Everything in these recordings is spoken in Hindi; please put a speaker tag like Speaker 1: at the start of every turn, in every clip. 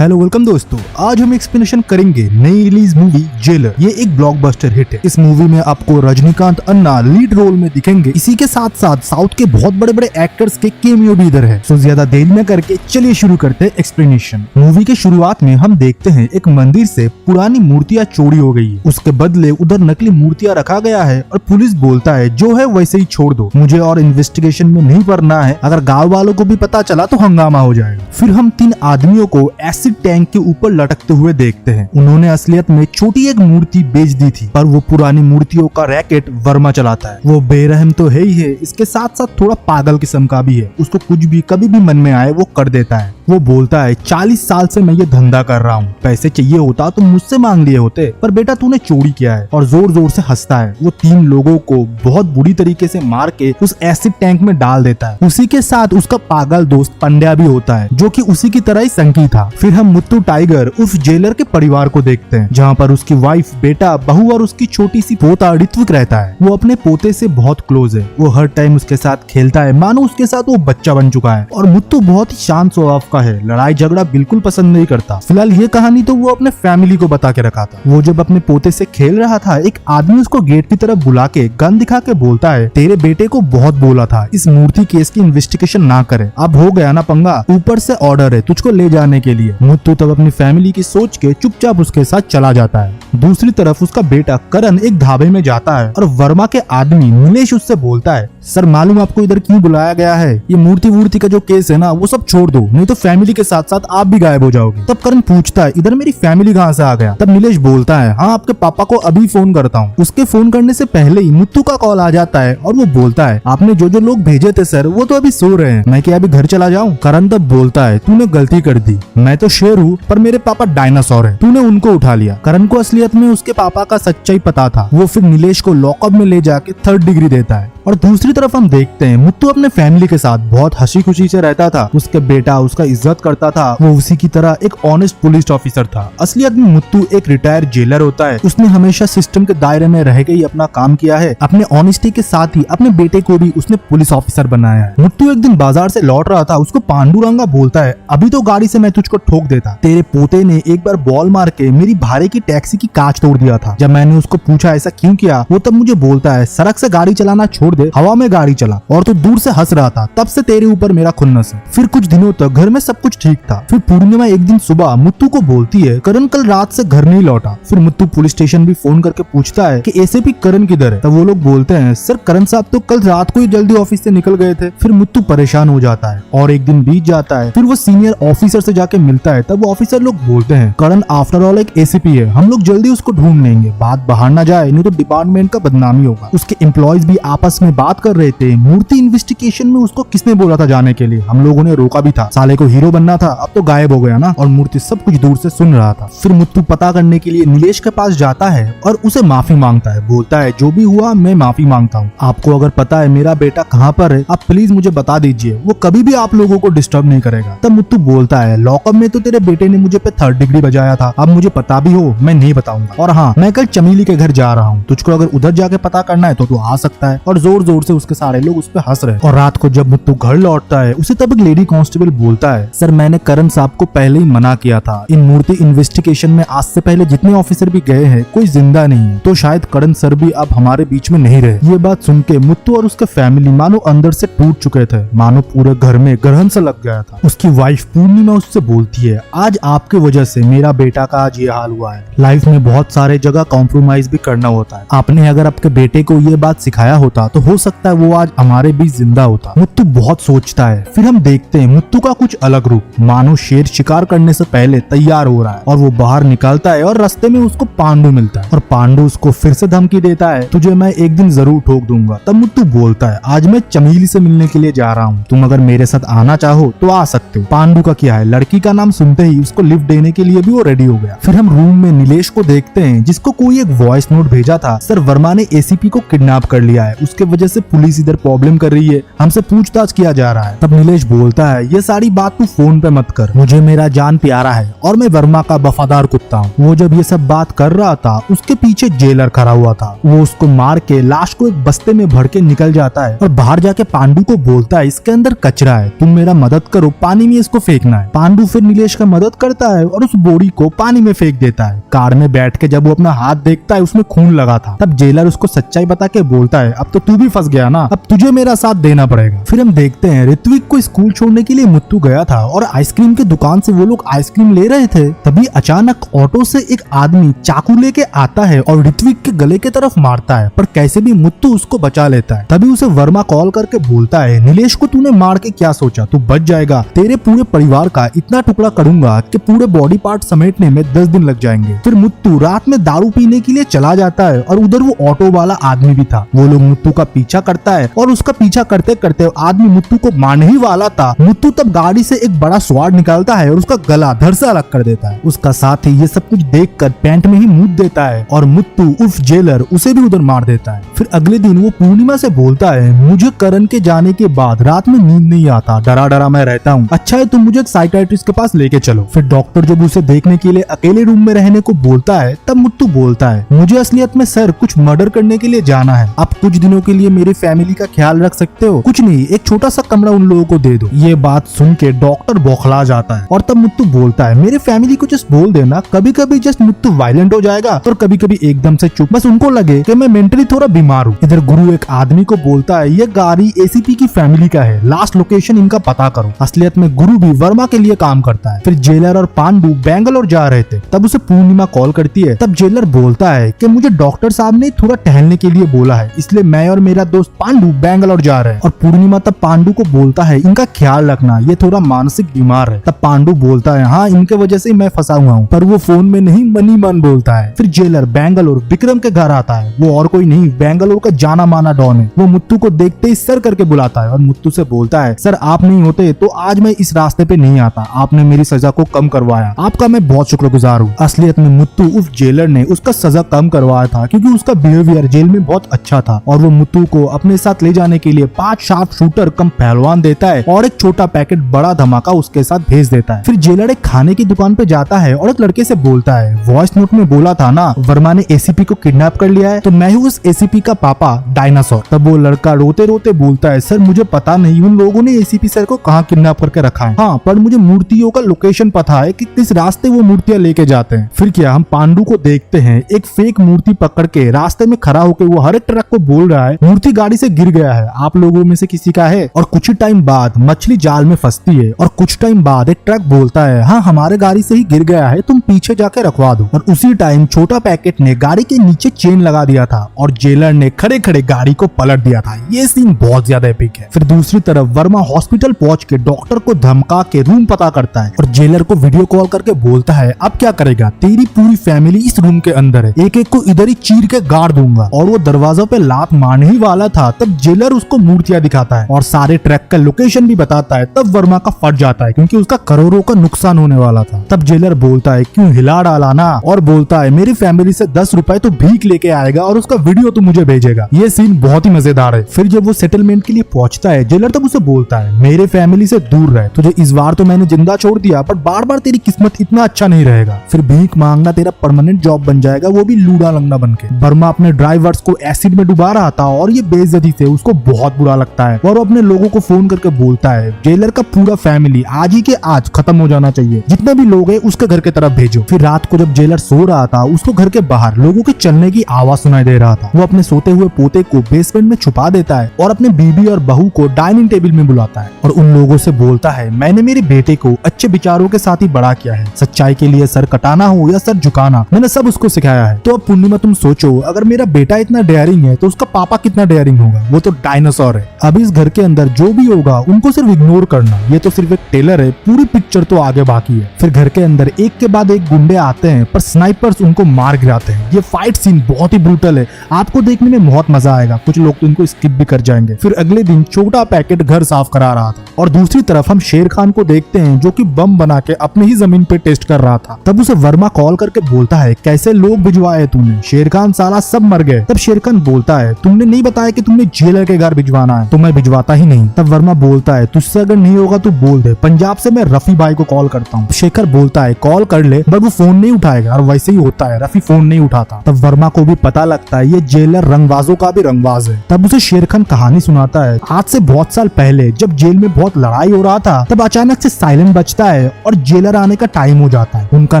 Speaker 1: हेलो वेलकम दोस्तों, आज हम एक्सप्लेनेशन करेंगे नई रिलीज मूवी जेलर। ये एक ब्लॉकबस्टर हिट है। इस मूवी में आपको रजनीकांत अन्ना लीड रोल में दिखेंगे। इसी के साथ साथ साउथ के बहुत बड़े बड़े एक्टर्स के कैमियो भी इधर है। तो ज्यादा देरी न करके चलिए शुरू करते हैं एक्सप्लेनेशन। मूवी के शुरुआत में हम देखते हैं एक मंदिर से पुरानी मूर्तियां चोरी हो गई है। उसके बदले उधर नकली मूर्तियां रखा गया है और पुलिस बोलता है जो है वैसे ही छोड़ दो, मुझे और इन्वेस्टिगेशन में नहीं पड़ना है, अगर गाँव वालों को भी पता चला तो हंगामा हो जाएगा। फिर हम 3 आदमियों को एसिड टैंक के ऊपर लटकते हुए देखते हैं। उन्होंने असलियत में छोटी एक मूर्ति बेच दी थी, पर वो पुरानी मूर्तियों का रैकेट वर्मा चलाता है। वो बेरहम तो है ही है, इसके साथ साथ थोड़ा पागल किस्म का भी है। उसको कुछ भी कभी भी मन में आए वो कर देता है। वो बोलता है 40 साल से मैं ये धंधा कर रहा हूँ, पैसे चाहिए होता तो मुझसे मांग लिए होते, पर बेटा तूने चोरी किया है, और जोर जोर से हंसता है। वो 3 लोगों को बहुत बुरी तरीके से मार के उस एसिड टैंक में डाल देता है। उसी के साथ उसका पागल दोस्त पंड्या भी होता है, जो कि उसी की तरह ही संकी था। फिर हम मुत्तू टाइगर उस जेलर के परिवार को देखते हैं, जहाँ पर उसकी वाइफ, बेटा, बहू और उसकी छोटी सी पोता ऋत्विक रहता है। वो अपने पोते से बहुत क्लोज है। वो हर टाइम उसके साथ खेलता है, मानो उसके साथ वो बच्चा बन चुका है। और मुत्तू बहुत ही शांत स्वभाव का है, लड़ाई झगड़ा बिल्कुल पसंद नहीं करता। फिलहाल ये कहानी तो वो अपने फैमिली को बता के रखा था। वो जब अपने पोते से खेल रहा था, एक आदमी उसको गेट की तरफ बुला के गन दिखा के बोलता है, तेरे बेटे को बहुत बोला था इस मूर्ति केस की इन्वेस्टिगेशन ना करे, अब हो गया ना पंगा, ऊपर से ऑर्डर है तुझको ले जाने के लिए। मुत्तू तब अपनी फैमिली की सोच के चुपचाप उसके साथ चला जाता है। दूसरी तरफ उसका बेटा करण एक ढाबे में जाता है और वर्मा के आदमी नीलेश उससे बोलता है, सर मालूम आपको इधर क्यों बुलाया गया है? ये मूर्ति का जो केस है ना वो सब छोड़ दो, नहीं तो फैमिली के साथ साथ आप भी गायब हो जाओगे। तब करण पूछता है, इधर मेरी फैमिली कहाँ से आ गया? तब नीलेश बोलता है, हाँ आपके पापा को अभी फोन करता हूँ। उसके फोन करने से पहले ही मुत्तू का कॉल आ जाता है और वो बोलता है, आपने जो जो लोग भेजे थे सर वो तो अभी सो रहे हैं, मैं क्या अभी घर चला जाऊँ? करण तब बोलता है, तूने गलती कर दी, मैं तो शेर हूँ पर मेरे पापा डायनासोर है, तूने उनको उठा लिया। करण को असलियत में उसके पापा का सच्चाई पता था। वो फिर नीलेश को लॉकअप में ले जाके 3rd डिग्री देता है। और दूसरी तरफ हम देखते हैं मुत्तू अपने फैमिली के साथ बहुत हंसी खुशी से रहता था। उसके बेटा उसका इज्जत करता था, वो उसी की तरह एक ऑनेस्ट पुलिस ऑफिसर था। असलियत में मुत्तू एक रिटायर्ड जेलर होता है। उसने हमेशा सिस्टम के दायरे में रह के ही अपना काम किया है। अपने ऑनेस्टी के साथ ही अपने बेटे को भी उसने पुलिस ऑफिसर बनाया है। मुत्तू एक दिन बाजार से लौट रहा था, उसको पांडुरंगा बोलता है, अभी तो गाड़ी से मैं तुझको ठोक देता, तेरे पोते ने एक बार बॉल मार के मेरी भाड़े की टैक्सी की कांच तोड़ दिया था। जब मैंने उसको पूछा ऐसा क्यों किया, वो तब मुझे बोलता है, सड़क से गाड़ी चलाना छोड़ दे, हवा में गाड़ी चला, और तो दूर से हंस रहा था, तब से तेरे ऊपर मेरा खुन्नस है। फिर कुछ दिनों तक घर में सब कुछ ठीक था। फिर पूर्णिमा एक दिन सुबह मुत्तू को बोलती है, करण कल रात से घर नहीं लौटा। फिर मुत्तू पुलिस स्टेशन भी फोन करके पूछता है कि एसीपी करण किधर है? तब वो लोग बोलते हैं, सर करण साहब तो कल रात को ही जल्दी ऑफिस से निकल गए थे। फिर मुत्तू परेशान हो जाता है और एक दिन बीत जाता है। फिर वो सीनियर ऑफिसर से जाके मिलता है। तब वो ऑफिसर लोग बोलते हैं, करण आफ्टर ऑल एक एसीपी है, हम लोग जल्दी उसको ढूंढ लेंगे, बात बाहर ना जाए नहीं तो डिपार्टमेंट का बदनामी होगा। उसके एम्प्लॉयज भी आपस में बात कर रहे थे, मूर्ति इन्वेस्टिगेशन में उसको किसने बोला था जाने के लिए, हम लोगों ने रोका भी था, साले को हीरो बनना था, अब तो गायब हो गया ना। और मूर्ति सब कुछ दूर से सुन रहा था। फिर मुत्तू पता करने के लिए नीलेश के पास जाता है और उसे माफी मांगता है। बोलता है, जो भी हुआ मैं माफी मांगता हूँ, आपको अगर पता है मेरा बेटा कहाँ पर है, आप प्लीज मुझे बता दीजिए, वो कभी भी आप लोगों को डिस्टर्ब नहीं करेगा। तब मुत्तू बोलता है, लॉकअप में तो तेरे बेटे ने मुझे पे 3rd डिग्री बजाया था, अब मुझे पता भी हो मैं नहीं बताऊंगा, और हाँ मैं कल चमेली के घर जा रहा हूँ, तुझको अगर उधर जाके पता करना है तो तू आ सकता है। और जोर जोर से उसके सारे लोग उस पर हंस रहे। और रात को जब मुत्तू घर लौटता है, उसे तब एक लेडी कांस्टेबल बोलता है, सर मैंने करण साहब को पहले ही मना किया था, इन मूर्ति इन्वेस्टिगेशन में आज से पहले जितने ऑफिसर भी गए हैं कोई जिंदा नहीं है, तो शायद करण सर भी अब हमारे बीच में नहीं रहे। ये बात सुन के मुत्तू और उसके फैमिली मानो अंदर से टूट चुके थे, मानो पूरे घर में ग्रहण सा लग गया था। उसकी वाइफ पूर्णिमा उससे बोलती है, आज आपके वजह से मेरा बेटा का आज ये हाल हुआ है। लाइफ में बहुत सारे जगह कॉम्प्रोमाइज भी करना होता है, आपने अगर आपके बेटे को ये बात सिखाया होता तो हो सकता है वो आज हमारे बीच जिंदा होता। मुत्तू बहुत सोचता है। फिर हम देखते हैं मुत्तू का कुछ अलग रूप, मानो शेर शिकार करने से पहले तैयार हो रहा है। और वो बाहर निकलता है और रास्ते में उसको पांडु मिलता है, और पांडु उसको फिर से धमकी देता है, तुझे मैं एक दिन जरूर ठोक दूंगा। तब मुत्तू बोलता है, आज मैं चमेली से मिलने के लिए जा रहा हूँ, तुम अगर मेरे साथ आना चाहो तो आ सकते हो। पांडु का क्या है, लड़की का नाम सुनते ही उसको लिफ्ट देने के लिए भी वो रेडी हो गया। फिर हम रूम में नीलेश को देखते हैं, जिसको कोई एक वॉइस नोट भेजा था, सर वर्मा ने एसीपी को किडनैप कर लिया है, उसके वजह से पुलिस इधर प्रॉब्लम कर रही है, हमसे पूछताछ किया जा रहा है। तब नीलेश बोलता है ये सारी बात तू फोन पे मत कर, मुझे मेरा जान प्यारा है और मैं वर्मा का वफादार कुत्ता हूँ। वो जब ये सब बात कर रहा था उसके पीछे जेलर खड़ा हुआ था। वो उसको मार के लाश को एक बस्ते में भर के निकल जाता है और बाहर जाके पांडु को बोलता है इसके अंदर कचरा है, तुम मेरा मदद करो, पानी में इसको फेंकना है। पांडु फिर नीलेश का मदद करता है और उस बोरी को पानी में फेंक देता है। कार में बैठ के जब वो अपना हाथ देखता है उसमें खून लगा था। तब जेलर उसको सच्चाई बता के बोलता है अब तो तू भी फंस गया ना, अब तुझे मेरा साथ देना पड़ेगा। फिर हम देखते हैं ऋत्विक को स्कूल छोड़ने के लिए मुत्तू गया था और आइसक्रीम की दुकान से वो लोग आइसक्रीम ले रहे थे। तभी अचानक ऑटो से एक आदमी चाकू लेके आता है और ऋत्विक के गले की तरफ मारता है, पर कैसे भी मुत्तू उसको बचा लेता है। तभी उसे वर्मा कॉल करके बोलता है नीलेश को तूने मार के क्या सोचा, तू बच जाएगा, तेरे पूरे परिवार का इतना टुकड़ा करूंगा कि पूरे बॉडी पार्ट समेटने में 10 दिन लग जाएंगे। फिर मुत्तू रात में दारू पीने के लिए चला जाता है और उधर वो ऑटो वाला आदमी भी था। वो लोग मुत्तू का पीछा करता है और उसका पीछा करते करते आदमी मुत्तू को मारने ही वाला था। मुत्तू तब गाड़ी से एक बड़ा स्वाड निकालता है और उसका गला धड़ से अलग कर देता है। उसका साथी ये सब कुछ देखकर पैंट में ही मूत देता है और मुत्तू उर्फ जेलर उसे भी उधर मार देता है। फिर अगले दिन वो पूर्णिमा से बोलता है मुझे करण के जाने के बाद रात में नींद नहीं आता, डरा डरा मैं रहता हूँ, अच्छा है तुम मुझे एक साइकियाट्रिस्ट के पास लेके चलो। फिर डॉक्टर जब उसे देखने के लिए अकेले रूम में रहने को बोलता है तब मुत्तू बोलता है मुझे असलियत में सर कुछ मर्डर करने के लिए जाना है, आप कुछ दिनों के लिए मेरी फैमिली का ख्याल रख सकते हो, कुछ नहीं एक छोटा सा कमरा उन लोगों को दे दो। ये बात सुन के डॉक्टर बौखला जाता है और तब मुत्तू बोलता है मेरे फैमिली को जस्ट बोल देना, कभी कभी जस्ट मुत्तू वायलेंट हो जाएगा और कभी कभी एकदम से चुप, बस उनको लगे कि मैं मेंटली थोड़ा बीमार हूँ। इधर गुरु एक आदमी को बोलता है ये गाड़ी एसीपी की फैमिली का है, लास्ट लोकेशन इनका पता करो। असलियत में गुरु भी वर्मा के लिए काम करता है। फिर जेलर और पांडु बेंगलोर जा रहे थे, तब उसे पूर्णिमा कॉल करती है। तब जेलर बोलता है कि मुझे डॉक्टर साहब ने थोड़ा टहलने के लिए बोला है, इसलिए मैं और मेरा दोस्त पांडु बेंगलोर जा रहे हैं। और पूर्णिमा तब पांडु को बोलता है इनका ख्याल रखना, ये थोड़ा मानसिक बीमार है। तब पांडु बोलता है हाँ इनके वजह से मैं फंसा हुआ हूँ, पर वो फोन में नहीं मनी मन बोलता है। फिर जेलर बेंगलोर विक्रम के घर आता है, वो और कोई नहीं बेंगलोर का जाना माना डॉन है। वो मुत्तू को देखते ही सर करके बुलाता है और मुत्तू से बोलता है सर आप नहीं होते तो आज मैं इस रास्ते पे नहीं आता, आपने मेरी सजा को कम करवाया, आपका मैं बहुत शुक्रगुजार हूँ। असलियत में मुत्तू उस जेलर ने उसका सजा कम करवाया था क्योंकि उसका बिहेवियर जेल में बहुत अच्छा था और वो मुत्तू को अपने साथ ले जाने के लिए 5 शार्प शूटर कम पहलवान देता है और एक छोटा पैकेट बड़ा धमाका उसके साथ भेज देता है। फिर जेलर एक खाने की दुकान पे जाता है और एक लड़के से बोलता है वॉइस नोट में बोला था ना वर्मा ने एसीपी को किडनैप कर लिया है, तो मैं हूँ उस एसीपी का पापा डायनासोर। तब वो लड़का रोते रोते बोलता है सर मुझे पता नहीं उन लोगों ने एसीपी सर को कहाँ किडनैप करके रखा है, हाँ पर मुझे मूर्तियों का लोकेशन पता है कि किस रास्ते वो मूर्तियां लेके जाते हैं। फिर क्या हम पांडु को देखते हैं एक फेक मूर्ति पकड़ के रास्ते में खड़ा होकर वो हर एक ट्रक को बोल रहा है मूर्ति गाड़ी से गिर गया है, आप लोगों में से किसी का है। और कुछ ही टाइम बाद मछली जाल में फंसती है और कुछ टाइम बाद एक ट्रक बोलता है हाँ हमारे गाड़ी से ही गिर गया है, तुम पीछे जाके रखवा दो। और उसी टाइम छोटा पैकेट ने गाड़ी के नीचे चेन लगा दिया था और जेलर ने खड़े खड़े गाड़ी को पलट दिया था। ये सीन बहुत ज्यादा एपिक है। फिर दूसरी तरफ वर्मा हॉस्पिटल पहुंच के डॉक्टर को धमका के रूम पता करता है और जेलर को वीडियो कॉल करके बोलता है अब क्या करेगा, तेरी पूरी फैमिली इस रूम के अंदर है, एक एक को इधर ही चीर के गाड़ दूंगा। और वो दरवाजों पे लात मारने ही वाला था तब जेलर उसको मूर्तियां दिखाता है और सारे ट्रैक का लोकेशन भी बताता है। तब वर्मा का फट जाता है क्योंकि उसका करोड़ों का नुकसान होने वाला था। तब जेलर बोलता है क्यों हिला डाला ना, और बोलता है मेरी फैमिली से 10 रुपए तो भीख लेके आएगा और उसका वीडियो तो मुझे भेजेगा। ये सीन बहुत ही मजेदार है। फिर जब वो सेटलमेंट के लिए पहुंचता है जेलर तब उसे बोलता है मेरे फैमिली से दूर रहे, तुझे इस बार तो मैंने जिंदा छोड़ दिया पर बार बार तेरी किस्मत इतना अच्छा नहीं रहेगा, फिर भीख मांगना तेरा परमानेंट जॉब बन जाएगा, वो भी लूडा लंगड़ा बन के। वर्मा अपने ड्राइवर्स को एसिड में डुबा रहा था और ये बेइज्जती से उसको बहुत बुरा लगता है और वो अपने लोगों को फोन करके बोलता है जेलर का पूरा फैमिली आज ही के आज खत्म हो जाना चाहिए, जितने भी लोग हैं उसके घर की तरफ भेजो। फिर रात को जब जेलर सो रहा था उसको घर के बाहर लोगों के चलने की आवाज सुनाई दे रहा था। वो अपने सोते हुए पोते को बेसमेंट में छुपा देता है और अपने बीबी और बहू को डाइनिंग टेबल में बुलाता है और उन लोगों से बोलता है मैंने मेरे बेटे को अच्छे विचारों के साथ ही बड़ा किया है, सच्चाई के लिए सर कटाना हो या सर झुकाना मैंने सब उसको सिखाया है। तो अब पूर्णिमा तुम सोचो अगर मेरा बेटा इतना डेयरिंग है तो उसका पापा कितना डेयरिंग होगा, वो तो डायनासोर है। अब इस घर के अंदर जो भी होगा उनको सिर्फ इग्नोर करना, ये तो सिर्फ एक टेलर है, पूरी पिक्चर तो आगे बाकी है। फिर घर के अंदर एक के बाद एक गुंडे आते हैं पर स्नाइपर्स उनको मार गिराते हैं। ये फाइट सीन बहुत ही ब्रूटल है, आपको देखने में बहुत मजा आएगा, कुछ लोग तो इनको स्किप भी कर जाएंगे। फिर अगले दिन छोटा पैकेट घर साफ करा रहा था और दूसरी तरफ हम शेर खान को देखते हैं जो कि बम बना के अपने ही जमीन पे टेस्ट कर रहा था। तब उसे वर्मा कॉल करके बोलता है कैसे लोग भिजवाए तूने, शेर खान साला सब मर गए। तब शेर खान बोलता है तुमने नहीं नहीं बताया कि तुमने जेलर के घर भिजवाना है तो मैं भिजवाता ही नहीं। तब वर्मा बोलता है तुझसे अगर नहीं होगा तो बोल दे, पंजाब से मैं रफी भाई को कॉल करता हूँ। शेखर बोलता है कॉल कर ले, बट वो फोन नहीं उठाएगा और वैसे ही होता है, रफी फोन नहीं उठाता। तब वर्मा को भी पता लगता है ये जेलर रंगबाजों का भी रंगबाज है। तब उसे शेर खान कहानी सुनाता है आज से बहुत साल पहले जब जेल में बहुत लड़ाई हो रहा था, तब अचानक से साइलेंट बजता है और जेलर आने का टाइम हो जाता है। उनका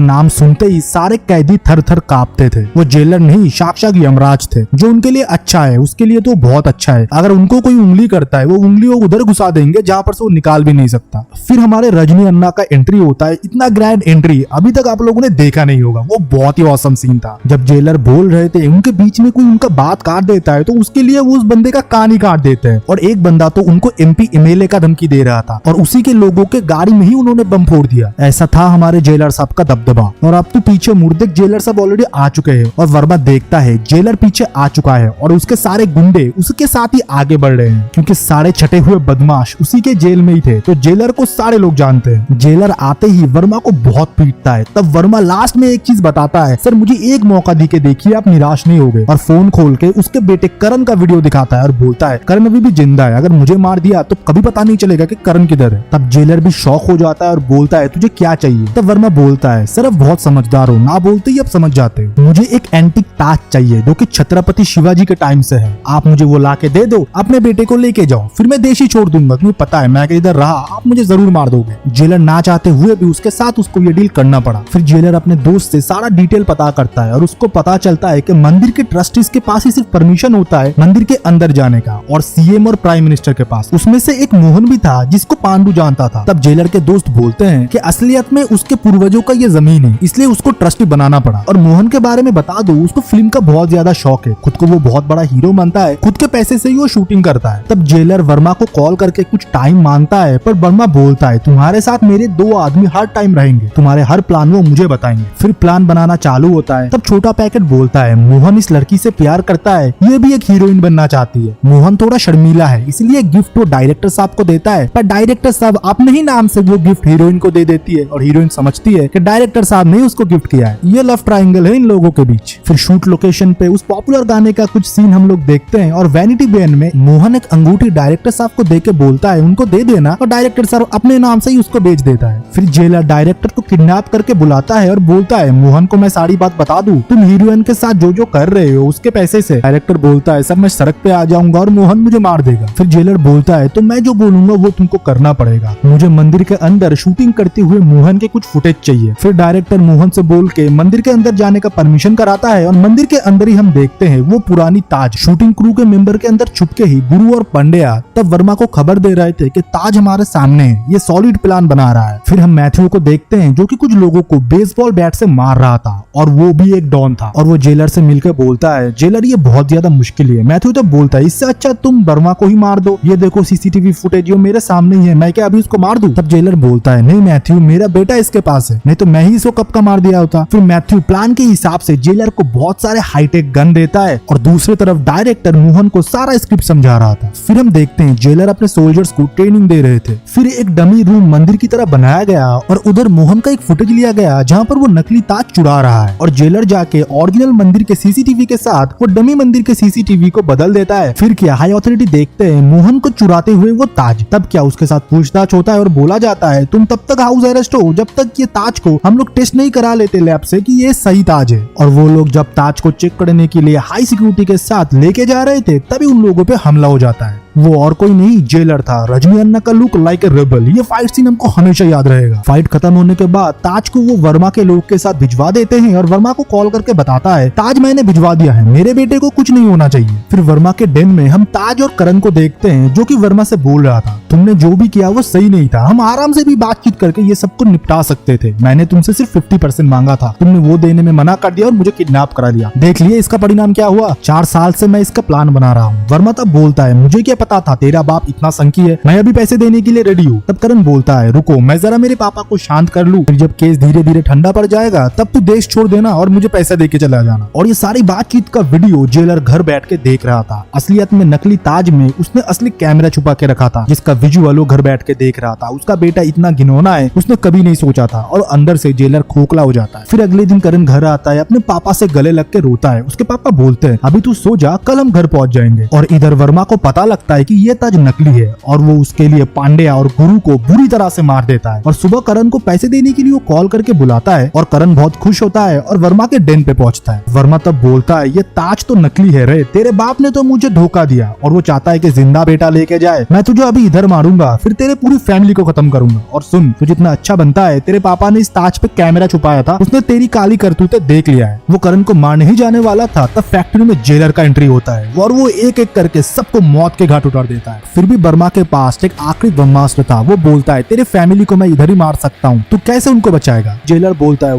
Speaker 1: नाम सुनते ही सारे कैदी थर थर कांपते थे। वो जेलर नहीं साक्षात यमराज थे। जो उनके लिए अच्छा है उसके लिए तो बहुत अच्छा है, अगर उनको कोई उंगली करता है वो उंगली वो उधर घुसा देंगे जहाँ पर से वो निकाल भी नहीं सकता। फिर हमारे रजनी अन्ना का एंट्री होता है, इतना ग्रैंड एंट्री अभी तक आप लोगों ने देखा नहीं होगा। वो बहुत ही औसम सीन था। जब जेलर बोल रहे थे उनके बीच में कोई उनका बात काट देता है तो उसके लिए वो उस बंदे का कान ही काट देते हैं। और एक बंदा तो उनको MP MLA का धमकी दे रहा था और उसी के लोगों के गाड़ी में ही उन्होंने बम फोड़ दिया। ऐसा था हमारे जेलर साहब का दबदबा। और अब तो पीछे मुर्दे जेलर साहब ऑलरेडी आ चुके हैं और वर्मा देखता है जेलर पीछे आ चुका है और उसके सारे गुंडे उसके साथ ही आगे बढ़ रहे हैं, क्योंकि सारे छटे हुए बदमाश उसी के जेल में ही थे तो जेलर को सारे लोग जानते हैं। जेलर आते ही वर्मा को बहुत पीटता है। तब वर्मा लास्ट में एक चीज बताता है, सर मुझे एक मौका दी के देखिए, आप निराश नहीं होगे। और फोन खोल के उसके बेटे करण का वीडियो दिखाता है और बोलता है करण अभी भी जिंदा है, अगर मुझे मार दिया तो कभी पता नहीं चलेगा कि करण किधर है। तब जेलर भी शॉक हो जाता है और बोलता है तुझे क्या चाहिए। तब वर्मा बोलता है सर आप बहुत समझदार हो, ना बोलते ही अब समझ जाते हो। मुझे एक एंटीक ताज चाहिए जो कि छत्रपति शिवाजी के टाइम से है, आप मुझे वो ला के दे दो, अपने बेटे को लेके जाओ, फिर मैं देश ही छोड़ दूंगा, क्योंकि पता है मैं अगर इधर रहा आप मुझे जरूर मार दोगे। जेलर ना चाहते हुए भी उसके साथ उसको ये डील करना पड़ा। फिर जेलर अपने दोस्त से सारा डिटेल पता करता है और उसको पता चलता है कि मंदिर के ट्रस्टीज के पास ही सिर्फ परमिशन होता है मंदिर के अंदर जाने का, और CM और प्राइम मिनिस्टर के पास। उसमें से एक मोहन भी था जिसको पांडु जानता था। तब जेलर के दोस्त बोलते हैं कि असलियत में उसके पूर्वजों का ये जमीन है, इसलिए उसको ट्रस्टी बनाना पड़ा। और मोहन के बारे में बता दो उसको फिल्म का बहुत ज्यादा शौक है, खुद को वो बहुत बड़ा हीरो मानता है, खुद के पैसे से ही वो शूटिंग करता है। तब जेलर वर्मा को कॉल करके कुछ टाइम मांगता है, पर वर्मा बोलता है तुम्हारे साथ मेरे 2 आदमी हर टाइम रहेंगे, तुम्हारे हर प्लान वो मुझे बताएंगे। फिर प्लान बनाना चालू होता है। तब छोटा पैकेट बोलता है मोहन इस लड़की से प्यार करता है, ये भी एक हीरोइन बनना चाहती है। मोहन थोड़ा शर्मीला है इसलिए गिफ्ट वो डायरेक्टर साहब को देता है, पर डायरेक्टर साहब अपने ही नाम से वो गिफ्ट हीरोइन को दे देती है और हीरोइन समझती है कि डायरेक्टर साहब ने उसको गिफ्ट किया है। ये लव ट्रायंगल है इन लोगों के बीच। फिर शूट लोकेशन पे उस पॉपुलर गाने का कुछ सीन हम लोग देखते हैं और वैनिटी बैन में मोहन एक अंगूठी डायरेक्टर साहब को देके बोलता है उनको दे देना, और डायरेक्टर साहब अपने नाम से ही उसको बेच देता है। फिर जेलर डायरेक्टर को किडनैप करके बुलाता है और बोलता है मोहन को मैं सारी बात बता दूं, तुम हीरोइन के साथ जो जो कर रहे हो उसके पैसे से। डायरेक्टर बोलता है सर मैं सड़क पे आ जाऊंगा और मोहन मुझे मार देगा। फिर जेलर बोलता है तो मैं जो बोलूंगा वो तुमको करना पड़ेगा, मुझे मंदिर के अंदर शूटिंग करते हुए मोहन के कुछ फुटेज चाहिए। फिर डायरेक्टर मोहन से बोल के मंदिर के अंदर जाने का परमिशन कराता है और मंदिर के अंदर ही हम देखते हैं वो पुरानी ताज। शूटिंग क्रू के मेंबर के अंदर छुप के ही गुरु और पंड्या तब वर्मा को खबर दे रहे थे कि ताज हमारे सामने है, ये सॉलिड प्लान बना रहा है। फिर हम मैथ्यू को देखते हैं जो कि कुछ लोगों को बेसबॉल बैट से मार रहा था और वो भी एक डॉन था, और वो जेलर से मिलकर बोलता है जेलर ये बहुत ज्यादा मुश्किल है। मैथ्यू तो बोलता है इससे अच्छा तुम वर्मा को ही मार दो, ये देखो CCTV फुटेज जो मेरे सामने ही है, मैं क्या अभी उसको मार दूं? तब जेलर बोलता है नहीं मैथ्यू मेरा बेटा इसके पास है, नहीं तो मैं ही इसको कब का मार दिया होता। फिर मैथ्यू प्लान के हिसाब से जेलर को बहुत सारे हाईटेक गन देता है और दूसरी तरफ डायरेक्टर मोहन को सारा स्क्रिप्ट समझा रहा था। फिर हम देखते हैं जेलर अपने सोल्जर्स को ट्रेनिंग दे रहे थे। फिर एक डमी रूम मंदिर की तरह बनाया गया और उधर मोहन का एक फुटेज लिया गया जहाँ पर वो नकली ताज चुरा रहा है, और जेलर जाके ओरिजिनल मंदिर के CCTV के साथ वो डमी मंदिर के CCTV को बदल देता है। फिर क्या हाई अथॉरिटी देखते हैं मोहन को चुराते हुए वो ताज। तब क्या उसके साथ पूछताछ होता है और बोला जाता है तुम तब तक हाउस अरेस्ट हो जब तक ये ताज को हम लोग टेस्ट नहीं करा लेते लैब से कि ये सही ताज है। और वो लोग जब ताज को चेक करने के लिए हाई सिक्योरिटी के साथ लेके जा रहे थे तभी उन लोगों पे हमला हो जाता है। वो और कोई नहीं जेलर था। रजनी अन्ना का लुक लाइक ए रेबल। ये फाइट सीन हमको हमेशा याद रहेगा। फाइट खत्म होने के बाद ताज को वो वर्मा के लोग के साथ भिजवा देते हैं और वर्मा को कॉल करके बताता है ताज मैंने भिजवा दिया है, मेरे बेटे को कुछ नहीं होना चाहिए। फिर वर्मा के डेन में हम ताज और करण को देखते हैं जो कि वर्मा से बोल रहा था तुमने जो भी किया वो सही नहीं था, हम आराम से भी बातचीत करके ये सबको निपटा सकते थे, मैंने तुमसे सिर्फ 50% मांगा था, तुमने वो देने में मना कर दिया और मुझे किडनैप करा लिया। देख लिए इसका परिणाम क्या हुआ, 4 साल से मैं इसका प्लान बना रहा हूँ। वर्मा तब बोलता है मुझे क्या पता पता था तेरा बाप इतना संकी है, मैं अभी पैसे देने के लिए रेडी हूँ। तब करण बोलता है रुको मैं जरा मेरे पापा को शांत कर लूं, फिर जब केस धीरे धीरे ठंडा पड़ जाएगा तब तू देश छोड़ देना और मुझे पैसे दे के चला जाना। और ये सारी बातचीत का वीडियो जेलर घर बैठ के देख रहा था। असलियत में नकली ताज में उसने असली कैमरा छुपा के रखा था जिसका विजुअल वो घर बैठ के देख रहा था। उसका बेटा इतना घिनौना है उसने कभी नहीं सोचा था और अंदर से जेलर खोखला हो जाता है। फिर अगले दिन करण घर आता है, अपने पापा से गले लग के रोता है। उसके पापा बोलते हैं अभी तू सो जा, कल हम घर पहुंच जाएंगे। और इधर वर्मा को पता लगता है कि ये ताज नकली है और वो उसके लिए पांड्या और गुरु को बुरी तरह से मार देता है। और सुबह करण को पैसे देने के लिए वो कॉल करके बुलाता है और करण बहुत खुश होता है और वर्मा के डेन पे पहुंचता है। वर्मा तब बोलता है ये ताज तो नकली है रे, तेरे बाप ने तो मुझे धोखा दिया और वो चाहता है कि जिंदा बेटा लेके जाए। मैं तुझे अभी इधर मारूंगा फिर तेरे पूरी फैमिली को खत्म करूंगा। और सुन तू जितना अच्छा बनता है, तेरे पापा ने इस ताज पे कैमरा छुपाया था, उसने तेरी काली करतूतें देख लिया है। वो करण को मारने ही जाने वाला था तब फैक्ट्री में जेलर का एंट्री होता है और वो एक एक करके सबको मौत के घाट उतार देता है। फिर भी वर्मा के पास एक आखिरी ब्रह्मास्त्र था। वो बोलता है तेरे फैमिली को मैं इधर ही मार सकता हूँ, तू कैसे उनको बचाएगा। जेलर बोलता है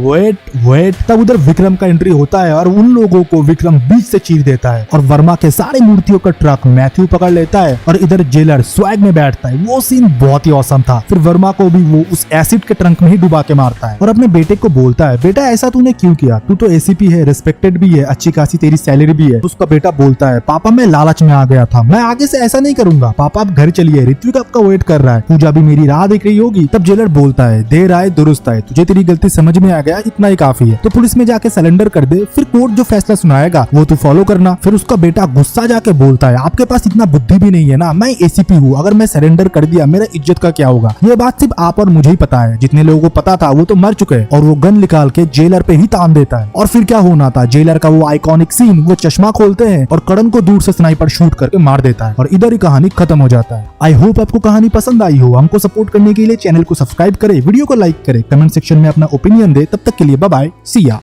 Speaker 1: वेट। तब उधर विक्रम का एंट्री होता है और उन लोगों को विक्रम बीच से चीर देता है और वर्मा के सारे मूर्तियों का ट्रक मैथ्यू पकड़ लेता है और इधर जेलर स्वैग में बैठता है। वो सीन बहुत ही औसम था। फिर वर्मा को भी वो उस एसिड के ट्रंक में ही डुबा के मारता है और अपने बेटे को बोलता है बेटा ऐसा तूने क्यों किया, तू तो एसीपी है, रिस्पेक्टेड भी है, अच्छी खासी तेरी सैलरी भी है। उसका बेटा बोलता है पापा मैं लालच में आ गया था, मैं आगे से ऐसा नहीं करूंगा। पापा आप घर चलिए, ऋत्विक आपका वेट कर रहा है, पूजा भी मेरी राह देख रही होगी। तब जेलर बोलता है देर आए दुरुस्त आए, तुझे तेरी गलती समझ में आ गया, इतना ही काफी है, तो पुलिस में जाके सरेंडर कर दे, फिर कोर्ट जो फैसला सुनाएगा वो तू फॉलो करना। फिर उसका बेटा गुस्सा जाके बोलता है आपके पास इतना बुद्धि भी नहीं है ना, मैं एसीपी हूँ, अगर मैं सरेंडर कर दिया मेरा इज्जत का क्या होगा। ये बात सिर्फ आप और मुझे ही पता है, जितने लोगों को पता था वो तो मर चुके हैं। और वो गन निकाल के जेलर पे ही तान देता है। और फिर क्या होना था, जेलर का वो आइकॉनिक सीन, वो चश्मा खोलते हैं और करण को दूर से स्नाइपर शूट करके मार देता है और इधर ही कहानी खत्म हो जाता है। आई होप आपको कहानी पसंद आई हो। हमको सपोर्ट करने के लिए चैनल को सब्सक्राइब करे, वीडियो को लाइक करे, कमेंट सेक्शन में अपना ओपिनियन दे। तब तक के लिए बाय बाय, सी या।